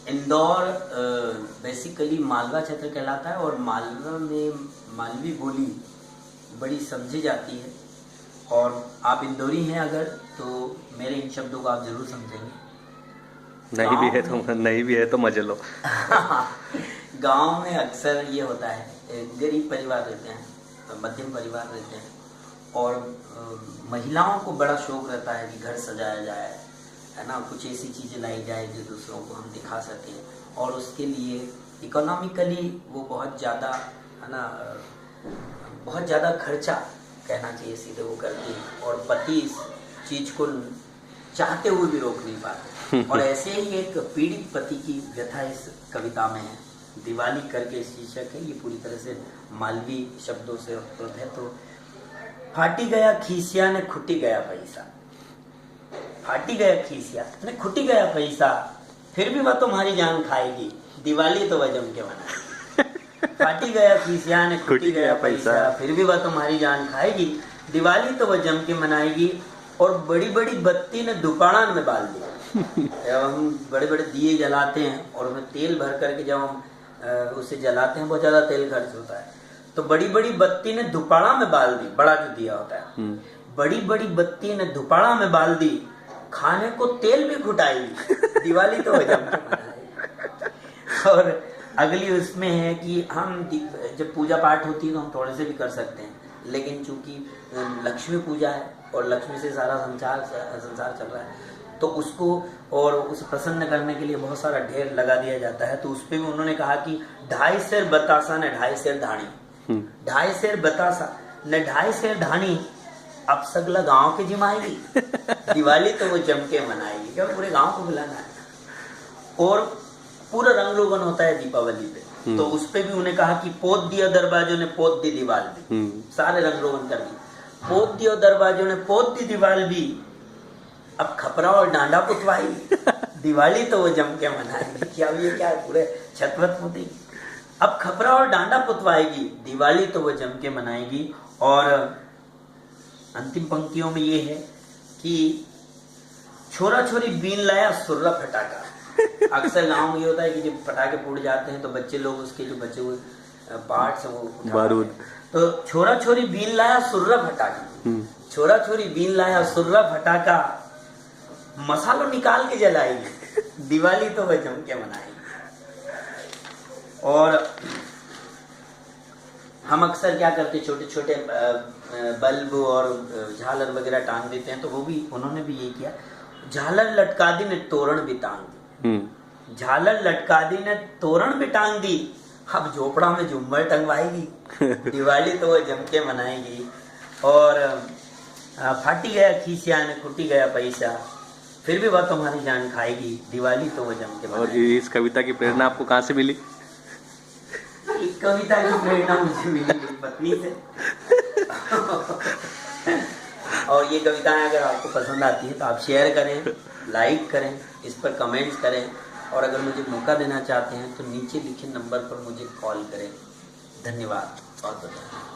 Indore basically Malwa क्षेत्र कहलाता है और मालवा में मालवी बोली बड़ी समझी जाती है। और आप इंदौरी हैं अगर तो मेरे इन शब्दों को आप जरूर समझेंगे। नहीं भी है तो मजे लो। गांव में अक्सर ये होता है, गरीब परिवार रहते हैं, मध्यम परिवार रहते हैं और महिलाओं को बड़ा शौक रहता है कि घर सजाया जाए, है ना, कुछ ऐसी चीज़ें लाई जाए जो दूसरों को हम दिखा सकें। और उसके लिए इकोनॉमिकली वो बहुत ज़्यादा, है ना, बहुत ज़्यादा खर्चा कहना चाहिए सीधे वो करती है और पति इस चीज़ को चाहते हुए भी रोक नहीं पाते। और ऐसे ही एक पीड़ित पति की व्यथा इस कविता में है। दिवाली करके शीर्षक है, ये पूरी तरह से मालवी शब्दों से उत्पन्न है। तो फाटी गया खीसिया ने खुटी गया पैसा, फाटी गया खीसिया ने खुटी गया पैसा, फिर भी वह तुम्हारी जान खाएगी, दिवाली तो वह जम के मनाएगी। फाटी गया खीसिया ने खुटी गया पैसा, फिर भी वह तुम्हारी जान खाएगी, दिवाली तो वह जम के मनाएगी। और बड़ी बड़ी बत्ती ने दुपाड़ा में बाल दिया। जब हम बड़े बड़े दिए जलाते हैं और उसमें तेल भर करके जब हम उसे जलाते हैं बहुत ज्यादा तेल खर्च होता है, तो बड़ी बड़ी बत्ती ने दुपाड़ा में बाल दी, बड़ा जो दिया होता है, बड़ी बड़ी बत्ती ने दुपाड़ा में बाल दी, खाने को तेल भी घुटाएगी, दिवाली तो जम के मनाएगी। और अगली उसमें है कि हम जब पूजा पाठ होती है तो हम थोड़े से भी कर सकते हैं, लेकिन चूंकि लक्ष्मी पूजा है और लक्ष्मी से सारा संसार चल रहा है, तो उसको और उसे प्रसन्न करने के लिए बहुत सारा ढेर लगा दिया जाता है। तो उस पे भी उन्होंने कहा कि 2.5 सेर बतासा ने 2.5 सेर धानी, 2.5 सेर बतासा ने 2.5 सेर धानी, अब सगला गांव के जिमाएगी, दिवाली तो वो जम के मनाएगी, क्या पूरे गांव को बुलाना है। और पूरा रंग रोगन होता है दीपावली पे, तो उस पे भी उन्हें कहा कि पोत दिया दरवाजों ने पोत दी दीवाल भी, सारे रंग रोगन कर दी, पोत दिया दरवाजों ने पोत दी दीवाल भी, अब खपरा और डांडा पुतवाई, दिवाली तो वो जम के मनाएगी। क्या ये क्या है, पूरे छतवत होती, अब खपरा और डांडा पुतवाएगी, दिवाली तो वो जम के मनाएगी। और अंतिम पंक्तियों में ये है कि छोरा छोरी बीन लाया सुर्रा फटाका। अक्सर गांव में ये होता है कि जब पटाखे फूट जाते हैं तो बच्चे लोग उसके जो बचे हुए पार्ट्स हैं वो बारूद, तो छोरा छोरी बीन लाया सुर्रा फटाका, छोरा छोरी बीन लाया सुर्रा फटाका, मसालो निकाल के जलाएगी, दिवाली तो वह जम के मनाएगी। और हम अक्सर क्या करते, छोटे छोटे बल्ब और झालर वगैरह टांग देते हैं, तो वो भी उन्होंने भी यही किया, झालर लटका दी ने तोरण भी टांग दी, झालर लटका दी ने तोरण भी टांग दी, अब झोपड़ा में झुम्मर टंगवाएगी, दिवाली तो वो जम के मनाएगी। और फाटी गया खीसिया ने खुटी गया पैसा, फिर भी वह तुम्हारी जान खाएगी, दिवाली तो वो जम के मनाएगी। और इस कविता की प्रेरणा आपको कहाँ से मिली? इस कविता की प्रेरणा मुझे मिली मेरी पत्नी से। और ये कविताएं अगर आपको पसंद आती है तो आप शेयर करें, लाइक करें, इस पर कमेंट्स करें, और अगर मुझे मौका देना चाहते हैं तो नीचे लिखे नंबर पर मुझे कॉल करें। धन्यवाद, बहुत बहुत।